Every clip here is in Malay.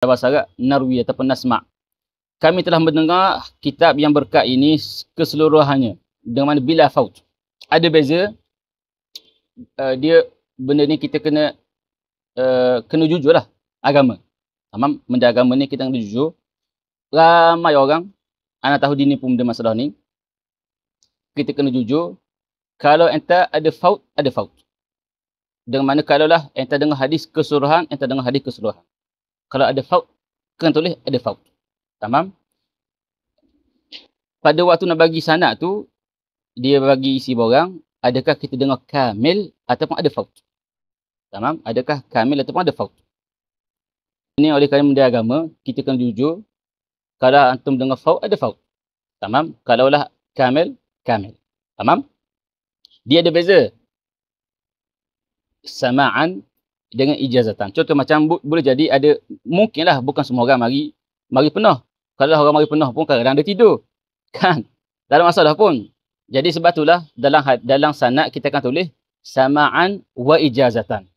bahasa Arab narwi ataupun nasma'. Kami telah mendengar kitab yang berkat ini keseluruhannya dengan mana bila faut. Ada beza dia benda ni kita kena jujur lah agama. Tamam, benda agama ni kita kena jujur. Ramai orang ana tahu dinipu benda masalah ni. Kita kena jujur. Kalau enta ada faut, ada faut. Dengan mana kalaulah enta dengar hadis keseluruhan, enta dengar hadis keseluruhan. Kalau ada faut, kena tulis ada faut. Tamam? Pada waktu nak bagi sanad tu, dia bagi isi borang, adakah kita dengar kamil ataupun ada faut? Tamam? Adakah kamil ataupun ada faut? Ini oleh kerana benda agama, kita kena jujur. Kalau antum dengar faut, ada faut. Tamam? Kalaulah kamil, kamil. Tamam? Dia ada beza. Sama'an dengan ijazatan. Contoh macam boleh jadi ada, mungkinlah bukan semua orang mari penuh. Kalau orang mari penuh pun kadang-kadang dia tidur. Kan? Tak ada masalah pun. Jadi sebab itulah dalam sanad kita akan tulis sama'an wa ijazatan.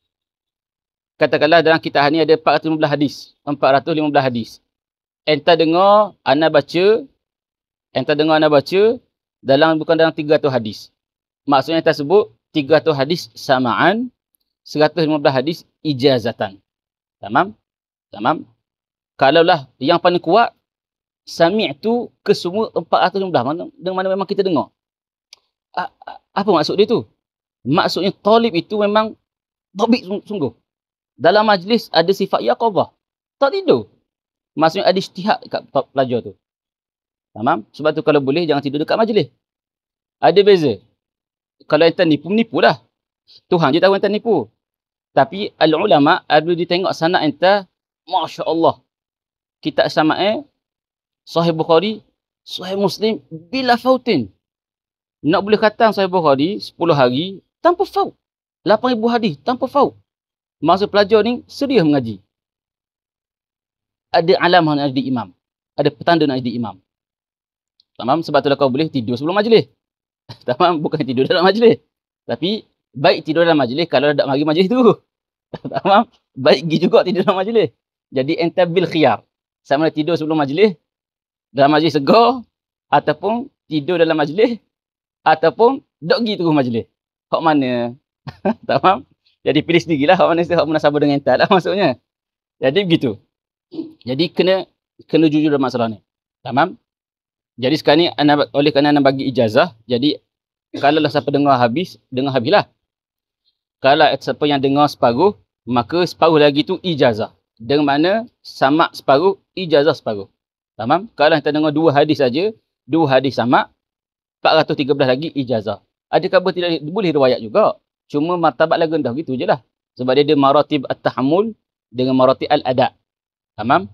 Katakanlah dalam kitab ni ada 415 hadis. 415 hadis. Enta dengar ana baca bukan dalam 300 hadis. Maksudnya enta sebut 300 hadis sama'an, 115 hadis ijazatan. Tamam? Tamam? Kalaulah yang paling kuat, sami'tu ke semua 415. Dengan mana memang kita dengar. Apa maksud dia tu? Maksudnya talib itu memang tabik sungguh. Dalam majlis ada sifat yaqadhah. Tak tidur. Maksudnya ada ijtihad kat pelajar tu. Tamam? Sebab tu kalau boleh jangan tidur dekat majlis. Ada beza. Kalau enta nipu dah. Tuhan je tahu enta nipu. Tapi al-ulama bila ditengok sanad enta, masya-Allah. Kitab sama'e Sahih Bukhari, Sahih Muslim bila fautin. Nak boleh khatam Sahih Bukhari 10 hari tanpa faut. 8,000 hadis tanpa faut. Maksud pelajar ni serius mengaji. Ada alamah nak jadi imam. Ada petanda nak jadi imam. Tamam? Sebab itulah kau boleh tidur sebelum majlis. Tamam? Bukan tidur dalam majlis. Tapi baik tidur dalam majlis kalau tak mari majlis tu. Tamam? Baik pergi juga tidur dalam majlis. Jadi enta bil khiyar. Sama ada tidur sebelum majlis, dalam majlis segar, ataupun tidur dalam majlis, ataupun dok pergi terus majlis. Hak mana? Tamam? Jadi pilih sendirilah hak mana hak munasabah dengan enta lah maksudnya. Jadi begitu. Jadi kena jujur dalam masalah ni. Tamam? Jadi sekarang ni oleh kerana anda bagi ijazah, jadi kalau siapa dengar habislah. Kalau siapa yang dengar separuh, maka separuh lagi tu ijazah. Dengan mana sama' separuh, ijazah separuh. Tamam? Kalau kita dengar 2 hadis saja, 2 hadis sama', 413 lagi ijazah. Adakah boleh riwayat juga? Cuma martabat lagi rendah gitu je lah. Sebab dia ada maratib at-tahammul dengan maratib al-ada'. Tamam?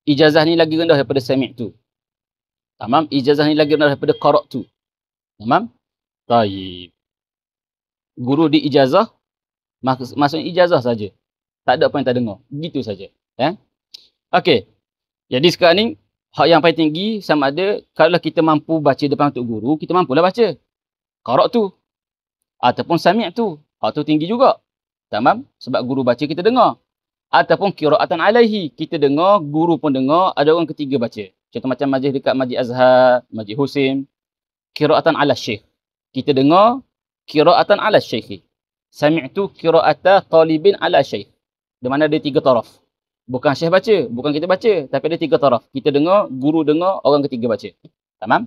Ijazah ni lagi rendah daripada sami'tu. Tamam? Ijazah ni lagi rendah daripada qara'tu. Tamam? Taib. Guru di ijazah, maksudnya ijazah saja. Tak ada apa yang tak dengar. Begitu saja. Okey. Jadi sekarang ni, hak yang paling tinggi sama ada, kalau kita mampu baca depan untuk guru, kita mampulah baca. Qara'tu. Ataupun sami'tu. Hak tu tinggi juga. Tamam? Sebab guru baca, kita dengar. Ataupun qira'atan alaihi. Kita dengar, guru pun dengar, ada orang ketiga baca. Contoh macam majlis dekat Masjid Azhar, Masjid Husin. Qira'atan ala syekh. Kita dengar, qira'atan ala syekhi. Sami'tu qira'ata talibin ala syekh. Di mana ada 3 taraf. Bukan syekh baca, bukan kita baca, tapi ada 3 taraf. Kita dengar, guru dengar, orang ketiga baca. Tamam?